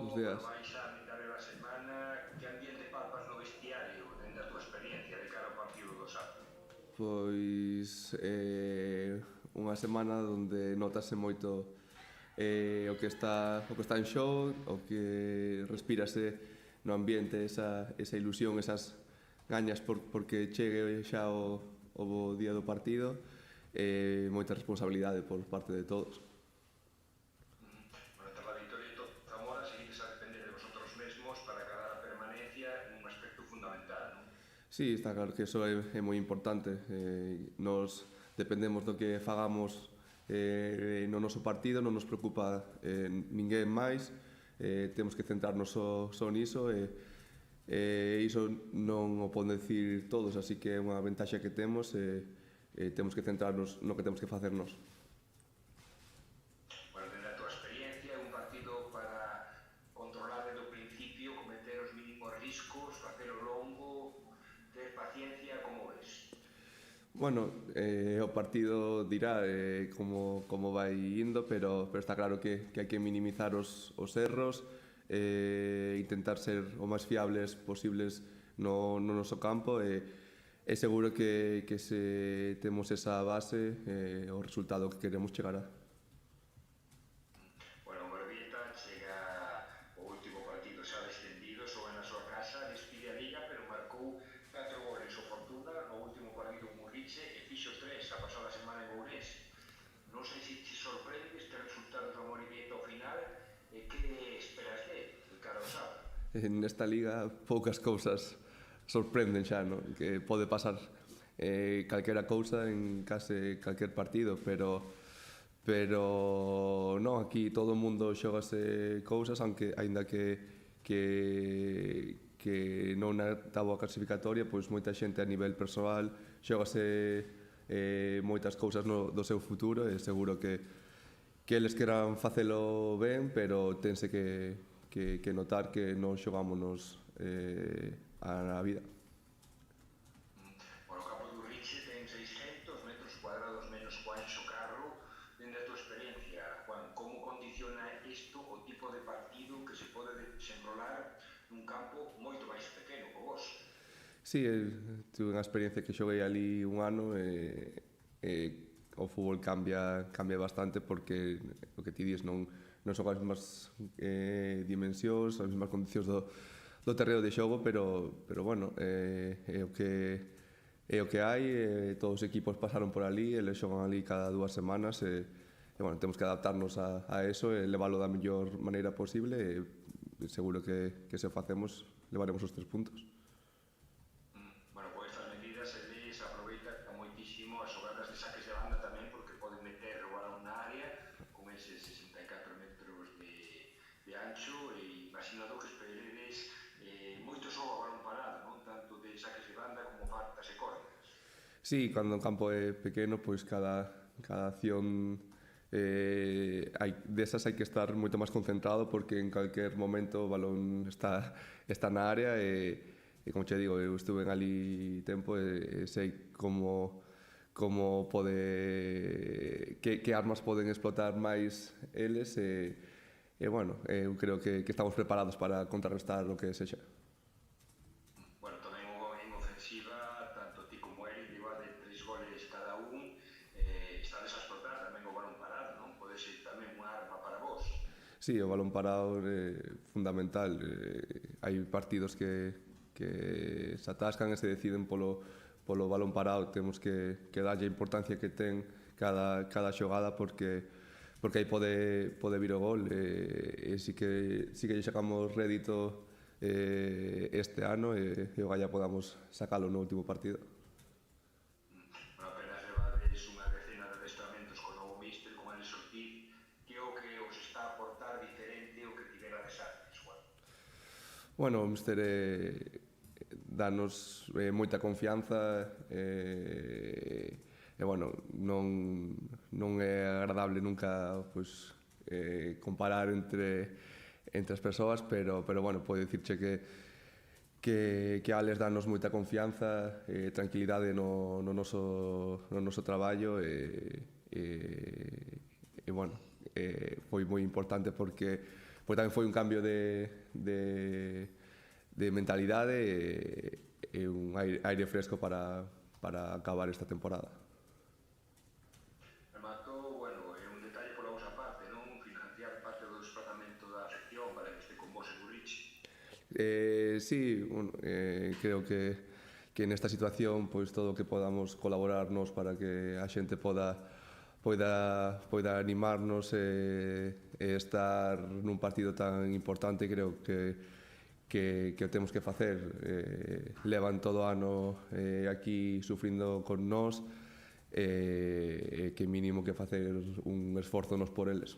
Buenos Bueno, días. vais a mitad de la semana. Que ambiente palpas no vestiario dende a túa experiencia de cara ao partido do sábado? Pois unha semana onde notase moito o que está en xogo, o que respírase no ambiente, esa ilusión, esas gañas porque chegue xa o día do partido, moita responsabilidade por parte de todos. Bueno, tras a victoria do Zamora, seguides a depender de vosotros mesmos para acadar a permanencia nun aspecto fundamental, non? Sí, está claro que eso é moi importante. Nos dependemos do que fagamos no noso partido, non nos preocupa ninguén máis. Temos que centrarnos só niso e iso non o poden decir todos, así que é unha ventaxa que temos e temos que centrarnos no que temos que facer nós. Bueno, dende a túa experiencia, un partido para controlar desde o principio, cometer os mínimos riscos, facelo longo, ter paciencia, como ves? Bueno, o partido dirá como vai indo, pero está claro que hai que minimizar os erros, intentar ser o máis fiables posibles no noso campo e seguro que se temos esa base, o resultado que queremos chegará. Bueno, o Morevieta chega o último partido xa descendido, xoga na súa casa, despide a Liga, pero marcou 4 goles o Fortuna no último partido en Murriche e fixo 3 a pasada semana en Ourense. Non sei se te sorprende este resultado do Morevieta ao final e que esperas de cara ao sábado. Nesta liga poucas cousas sorprenden xa, non? Que pode pasar calquera cousa en case calquer partido, pero non, aquí todo o mundo xogase cousas, aunque aínda que non na táboa clasificatoria, pois moita xente a nivel persoal xogase moitas cousas do seu futuro e seguro que eles queran facelo ben, pero tense que notar que non xogámonos a vida. Bueno, o campo do Riche ten 600 metros cuadrados menos co Anxo Carro. Dende a túa experiencia, Juan, como condiciona isto o tipo de partido que se pode desenrolar nun campo moito máis pequeno co vos? Sí, tuve unha experiencia que xoguei ali un ano e o fútbol cambia bastante porque o que ti dis non son as mesmas dimensións, as mesmas condicións do terreo de xogo, pero bueno, é o que hai, todos os equipos pasaron por ali, eles xogan ali cada 2 semanas e bueno, temos que adaptarnos a eso e leválo da mellor maneira posible e seguro que se o facemos levaremos os 3 puntos. Bueno, con estas medidas eles aproveitan moitísimo as xogadas de saques de banda tamén porque poden meter o balón na área con eses 64 metros de ancho e imaginado que esperedes moito xogo a balón parado, non? Tanto de saques de banda como faltas e córneras. Sí, cando o campo é pequeno, pois cada acción desas hai que estar moito máis concentrado porque en calquer momento o balón está na área e como che digo, eu estuve en ali tempo e sei como que armas poden explotar máis eles e bueno, eu creo que estamos preparados para contrarrestar o que sexa. Bueno, tamén en ofensiva, tanto ti como Eric, igual de 3 goles cada un, estades a explotar tamén o balón parado, non? Pode ser tamén unha arma para vos. Sí, o balón parado é fundamental. Hai partidos que se atascan e se deciden polo balón parado. Temos que darlle a importancia que ten cada xogada porque aí pode vir o gol e sí que lle sacamos rédito este ano e ojalá podamos sacalo no último partido. Bueno, apenas levades unha decena de adestramentos con novo míster, con Alex Ortiz, que o que os está a aportar diferente o que tiverades antes, Juan? Bueno, o mister danos moita confianza e bueno, non é agradable nunca pois, comparar entre as persoas, pero bueno, pode dicirche que Alex danos moita confianza e tranquilidade no noso traballo e bueno, foi moi importante porque tamén foi un cambio de mentalidade e un aire fresco para acabar esta temporada. Rematou, bueno, é un detalle pola vosa parte, non? Financiar parte do desplazamento da afección para que este con vos en Uriche. Sí, creo que nesta situación pois todo o que podamos colaborarnos para que a xente poida animarnos e estar nun partido tan importante, creo que o temos que facer. Levan todo o ano aquí sufrindo con nós, que mínimo que facer un esforzo nos por eles.